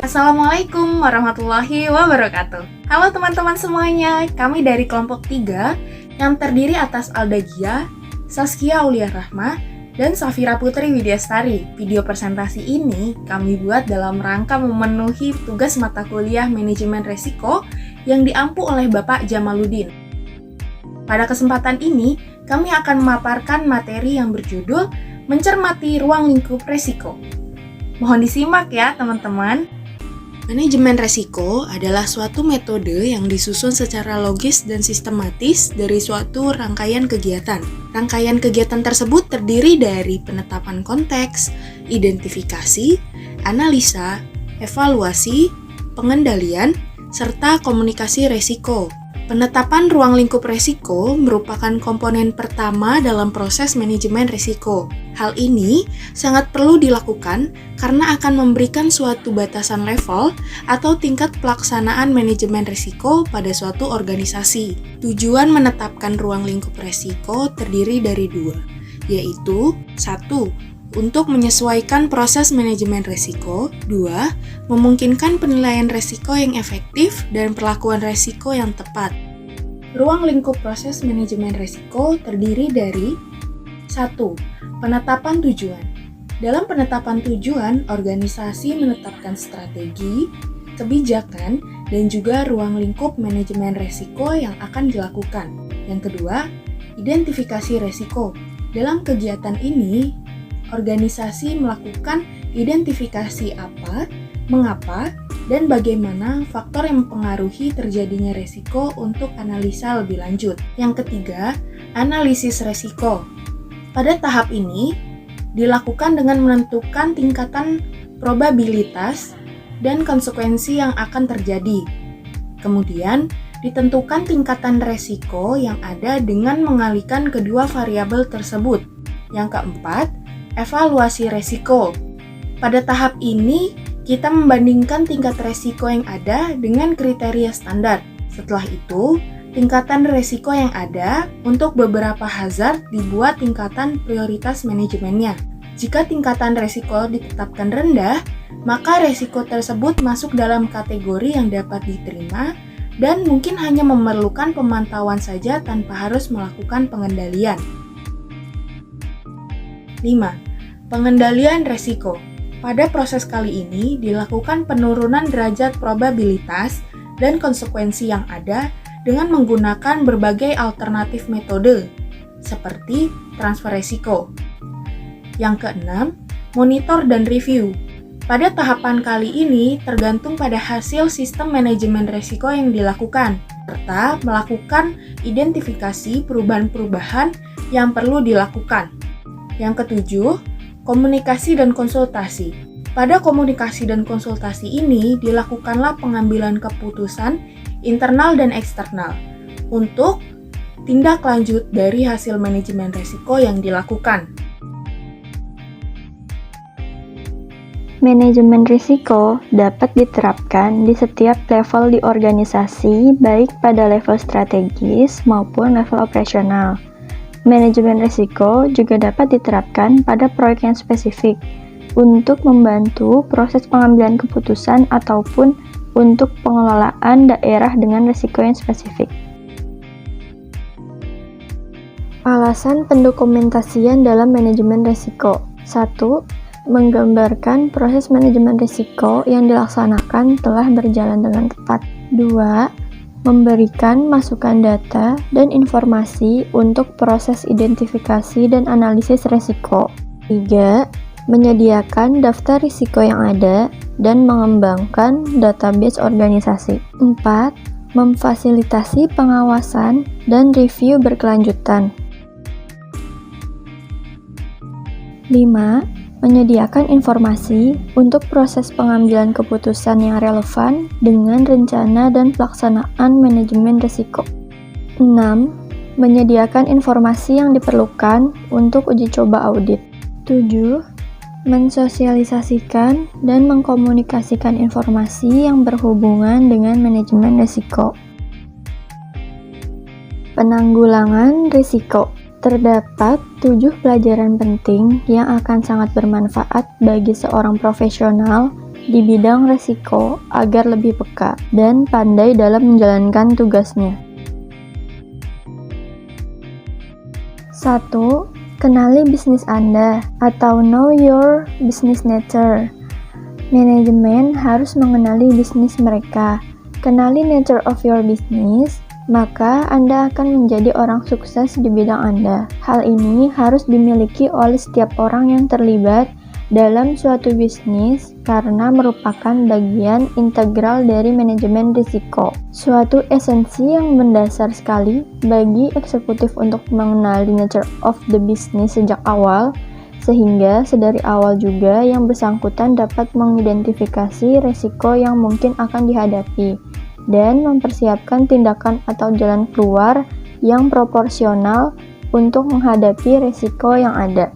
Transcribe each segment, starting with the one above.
Assalamualaikum warahmatullahi wabarakatuh. Halo teman-teman semuanya, kami dari kelompok 3 yang terdiri atas Alda Gia, Saskia Aulia Rahma, dan Safira Putri Widyastari. Video presentasi ini kami buat dalam rangka memenuhi tugas mata kuliah Manajemen Resiko yang diampu oleh Bapak Jamaluddin. Pada kesempatan ini, kami akan memaparkan materi yang berjudul Mencermati Ruang Lingkup Resiko. Mohon disimak ya teman-teman. Manajemen resiko adalah suatu metode yang disusun secara logis dan sistematis dari suatu rangkaian kegiatan. Rangkaian kegiatan tersebut terdiri dari penetapan konteks, identifikasi, analisa, evaluasi, pengendalian, serta komunikasi resiko. Penetapan ruang lingkup resiko merupakan komponen pertama dalam proses manajemen resiko. Hal ini sangat perlu dilakukan karena akan memberikan suatu batasan level atau tingkat pelaksanaan manajemen risiko pada suatu organisasi. Tujuan menetapkan ruang lingkup risiko terdiri dari dua, yaitu 1. Untuk menyesuaikan proses manajemen risiko. 2. Memungkinkan penilaian risiko yang efektif dan perlakuan risiko yang tepat. Ruang lingkup proses manajemen risiko terdiri dari 1. Penetapan tujuan. Dalam penetapan tujuan, organisasi menetapkan strategi, kebijakan, dan juga ruang lingkup manajemen risiko yang akan dilakukan. Yang kedua, identifikasi risiko. Dalam kegiatan ini, organisasi melakukan identifikasi apa, mengapa, dan bagaimana faktor yang mempengaruhi terjadinya risiko untuk analisa lebih lanjut. Yang ketiga, analisis risiko. Pada tahap ini, dilakukan dengan menentukan tingkatan probabilitas dan konsekuensi yang akan terjadi. Kemudian, ditentukan tingkatan resiko yang ada dengan mengalihkan kedua variabel tersebut. Yang keempat, evaluasi resiko. Pada tahap ini, kita membandingkan tingkat resiko yang ada dengan kriteria standar. Setelah itu, tingkatan resiko yang ada untuk beberapa hazard dibuat tingkatan prioritas manajemennya. Jika tingkatan resiko ditetapkan rendah, maka resiko tersebut masuk dalam kategori yang dapat diterima dan mungkin hanya memerlukan pemantauan saja tanpa harus melakukan pengendalian. 5. Pengendalian resiko. Pada proses kali ini dilakukan penurunan derajat probabilitas dan konsekuensi yang ada dengan menggunakan berbagai alternatif metode, seperti transfer risiko. Yang keenam, monitor dan review. Pada tahapan kali ini tergantung pada hasil sistem manajemen risiko yang dilakukan, serta melakukan identifikasi perubahan-perubahan yang perlu dilakukan. Yang ketujuh, komunikasi dan konsultasi. Pada komunikasi dan konsultasi ini dilakukanlah pengambilan keputusan internal dan eksternal untuk tindak lanjut dari hasil manajemen risiko yang dilakukan. Manajemen risiko dapat diterapkan di setiap level di organisasi, baik pada level strategis maupun level operasional. Manajemen risiko juga dapat diterapkan pada proyek yang spesifik untuk membantu proses pengambilan keputusan ataupun untuk pengelolaan daerah dengan risiko yang spesifik. Alasan pendokumentasian dalam manajemen risiko. 1. Menggambarkan proses manajemen risiko yang dilaksanakan telah berjalan dengan tepat. 2. Memberikan masukan data dan informasi untuk proses identifikasi dan analisis risiko. 3. Menyediakan daftar risiko yang ada dan mengembangkan database organisasi. 4. Memfasilitasi pengawasan dan review berkelanjutan. 5. Menyediakan informasi untuk proses pengambilan keputusan yang relevan dengan rencana dan pelaksanaan manajemen risiko. 6. Menyediakan informasi yang diperlukan untuk uji coba audit. 7. Mensosialisasikan dan mengkomunikasikan informasi yang berhubungan dengan manajemen risiko. Penanggulangan risiko. Terdapat 7 pelajaran penting yang akan sangat bermanfaat bagi seorang profesional di bidang resiko agar lebih peka dan pandai dalam menjalankan tugasnya. 1. Kenali bisnis Anda atau know your business nature. Manajemen harus mengenali bisnis mereka. Kenali nature of your business, maka Anda akan menjadi orang sukses di bidang Anda. Hal ini harus dimiliki oleh setiap orang yang terlibat dalam suatu bisnis karena merupakan bagian integral dari manajemen risiko. Suatu esensi yang mendasar sekali bagi eksekutif untuk mengenali nature of the business sejak awal, sehingga sedari awal juga yang bersangkutan dapat mengidentifikasi risiko yang mungkin akan dihadapi dan mempersiapkan tindakan atau jalan keluar yang proporsional untuk menghadapi risiko yang ada.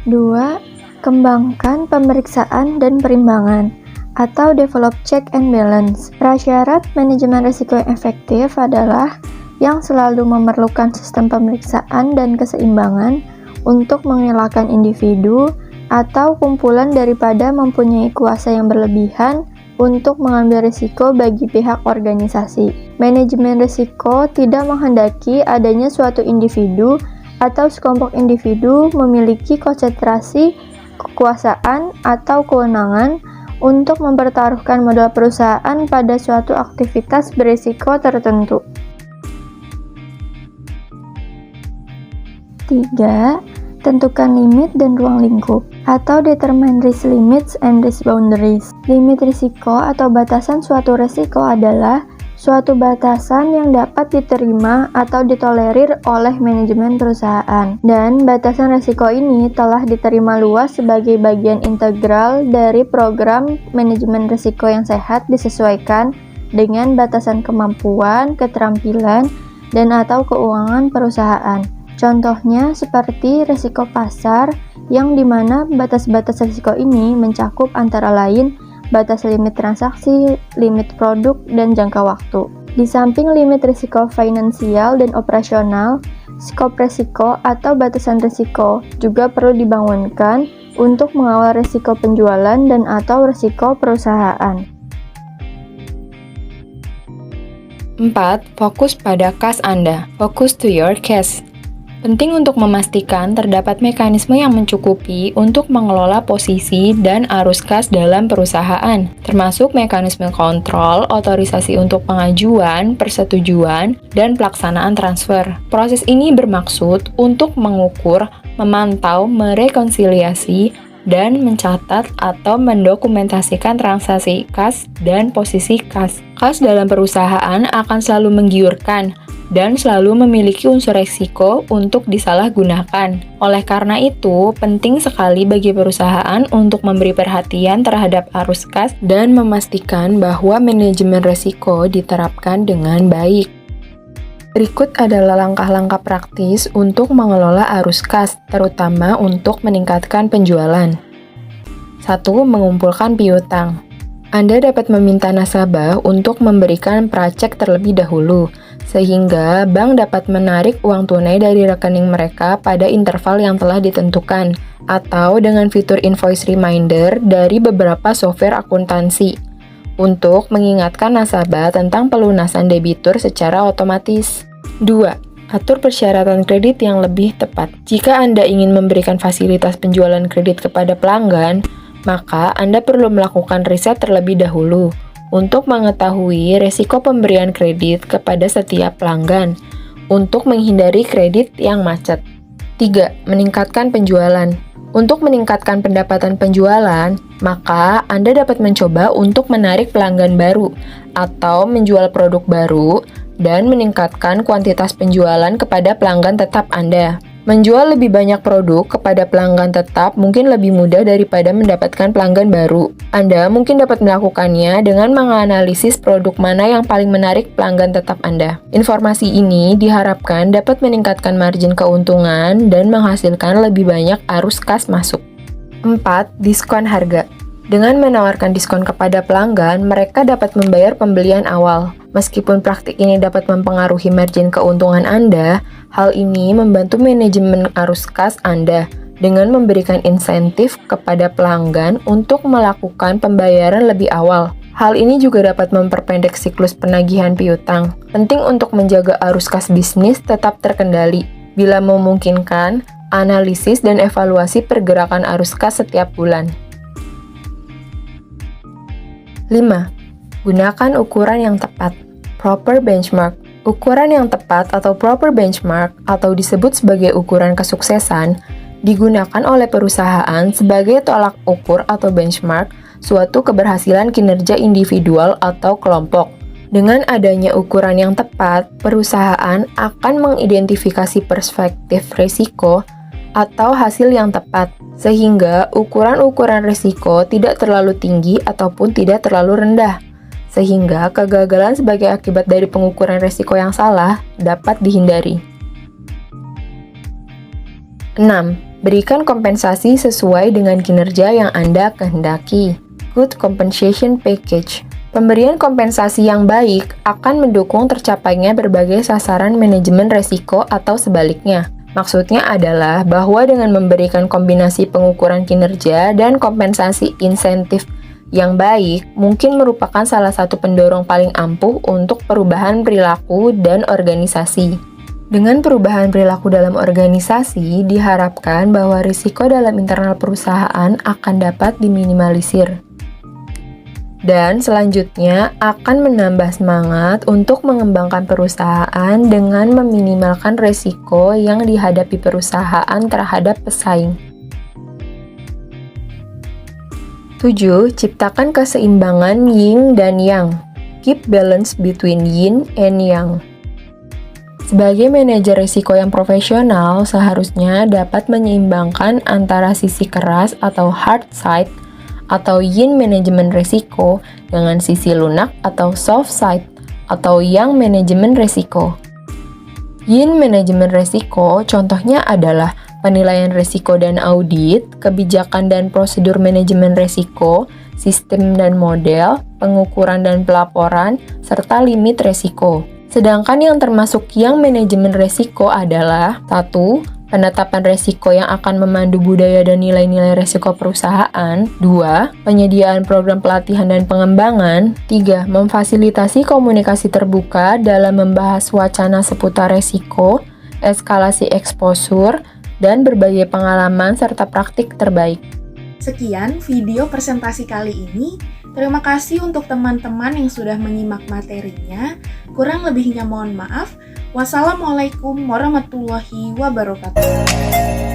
2. Kembangkan pemeriksaan dan perimbangan atau develop check and balance. Prasyarat manajemen risiko yang efektif adalah yang selalu memerlukan sistem pemeriksaan dan keseimbangan untuk mengelakkan individu atau kumpulan daripada mempunyai kuasa yang berlebihan untuk mengambil risiko bagi pihak organisasi. Manajemen risiko tidak menghendaki adanya suatu individu atau sekelompok individu memiliki konsentrasi kekuasaan atau kewenangan untuk mempertaruhkan modal perusahaan pada suatu aktivitas berisiko tertentu. 3. Tentukan limit dan ruang lingkup atau determine risk limits and risk boundaries. Limit risiko atau batasan suatu risiko adalah suatu batasan yang dapat diterima atau ditolerir oleh manajemen perusahaan. Dan batasan risiko ini telah diterima luas sebagai bagian integral dari program manajemen risiko yang sehat disesuaikan dengan batasan kemampuan, keterampilan, dan atau keuangan perusahaan. Contohnya seperti risiko pasar yang dimana batas-batas risiko ini mencakup antara lain batas limit transaksi, limit produk, dan jangka waktu. Di samping limit risiko finansial dan operasional, skop risiko atau batasan risiko juga perlu dibangunkan untuk mengawal risiko penjualan dan atau risiko perusahaan. 4. Fokus pada kas Anda. Focus to your cash. Penting untuk memastikan terdapat mekanisme yang mencukupi untuk mengelola posisi dan arus kas dalam perusahaan, termasuk mekanisme kontrol, otorisasi untuk pengajuan, persetujuan, dan pelaksanaan transfer. Proses ini bermaksud untuk mengukur, memantau, merekonsiliasi, dan mencatat atau mendokumentasikan transaksi kas dan posisi kas. Kas dalam perusahaan akan selalu menggiurkan dan selalu memiliki unsur risiko untuk disalahgunakan. Oleh karena itu, penting sekali bagi perusahaan untuk memberi perhatian terhadap arus kas dan memastikan bahwa manajemen risiko diterapkan dengan baik. Berikut adalah langkah-langkah praktis untuk mengelola arus kas, terutama untuk meningkatkan penjualan. 1. Mengumpulkan piutang. Anda dapat meminta nasabah untuk memberikan pracek terlebih dahulu, sehingga bank dapat menarik uang tunai dari rekening mereka pada interval yang telah ditentukan, atau dengan fitur invoice reminder dari beberapa software akuntansi, untuk mengingatkan nasabah tentang pelunasan debitur secara otomatis. 2. Atur persyaratan kredit yang lebih tepat. Jika Anda ingin memberikan fasilitas penjualan kredit kepada pelanggan, maka Anda perlu melakukan riset terlebih dahulu untuk mengetahui risiko pemberian kredit kepada setiap pelanggan untuk menghindari kredit yang macet. 3. Meningkatkan penjualan. Untuk meningkatkan pendapatan penjualan, maka Anda dapat mencoba untuk menarik pelanggan baru atau menjual produk baru dan meningkatkan kuantitas penjualan kepada pelanggan tetap Anda. Menjual lebih banyak produk kepada pelanggan tetap mungkin lebih mudah daripada mendapatkan pelanggan baru. Anda mungkin dapat melakukannya dengan menganalisis produk mana yang paling menarik pelanggan tetap Anda. Informasi ini diharapkan dapat meningkatkan margin keuntungan dan menghasilkan lebih banyak arus kas masuk. 4. Diskon harga. Dengan menawarkan diskon kepada pelanggan, mereka dapat membayar pembelian awal. Meskipun praktik ini dapat mempengaruhi margin keuntungan Anda, hal ini membantu manajemen arus kas Anda dengan memberikan insentif kepada pelanggan untuk melakukan pembayaran lebih awal. Hal ini juga dapat memperpendek siklus penagihan piutang. Penting untuk menjaga arus kas bisnis tetap terkendali. Bila memungkinkan, analisis dan evaluasi pergerakan arus kas setiap bulan. 5. Gunakan ukuran yang tepat. Proper benchmark. Ukuran yang tepat atau proper benchmark atau disebut sebagai ukuran kesuksesan digunakan oleh perusahaan sebagai tolak ukur atau benchmark suatu keberhasilan kinerja individual atau kelompok. Dengan adanya ukuran yang tepat, perusahaan akan mengidentifikasi perspektif risiko atau hasil yang tepat, sehingga ukuran-ukuran risiko tidak terlalu tinggi ataupun tidak terlalu rendah, sehingga kegagalan sebagai akibat dari pengukuran risiko yang salah dapat dihindari. 6. Berikan kompensasi sesuai dengan kinerja yang Anda kehendaki. Good compensation package. Pemberian kompensasi yang baik akan mendukung tercapainya berbagai sasaran manajemen risiko atau sebaliknya. Maksudnya adalah bahwa dengan memberikan kombinasi pengukuran kinerja dan kompensasi insentif yang baik, mungkin merupakan salah satu pendorong paling ampuh untuk perubahan perilaku dan organisasi. Dengan perubahan perilaku dalam organisasi, diharapkan bahwa risiko dalam internal perusahaan akan dapat diminimalisir. Dan selanjutnya akan menambah semangat untuk mengembangkan perusahaan dengan meminimalkan risiko yang dihadapi perusahaan terhadap pesaing. 7. Ciptakan keseimbangan yin dan yang. Keep balance between yin and yang. Sebagai manajer risiko yang profesional, seharusnya dapat menyeimbangkan antara sisi keras atau hard side atau yin manajemen risiko dengan sisi lunak atau soft side atau yang manajemen risiko. Yin manajemen risiko contohnya adalah penilaian risiko dan audit, kebijakan dan prosedur manajemen risiko, sistem dan model, pengukuran dan pelaporan, serta limit risiko. Sedangkan yang termasuk yang manajemen risiko adalah 1. Penetapan risiko yang akan memandu budaya dan nilai-nilai risiko perusahaan. 2. Penyediaan program pelatihan dan pengembangan. 3. Memfasilitasi komunikasi terbuka dalam membahas wacana seputar risiko, eskalasi eksposur, dan berbagai pengalaman serta praktik terbaik. Sekian video presentasi kali ini. Terima kasih untuk teman-teman yang sudah menyimak materinya. Kurang lebihnya mohon maaf. Wassalamualaikum warahmatullahi wabarakatuh.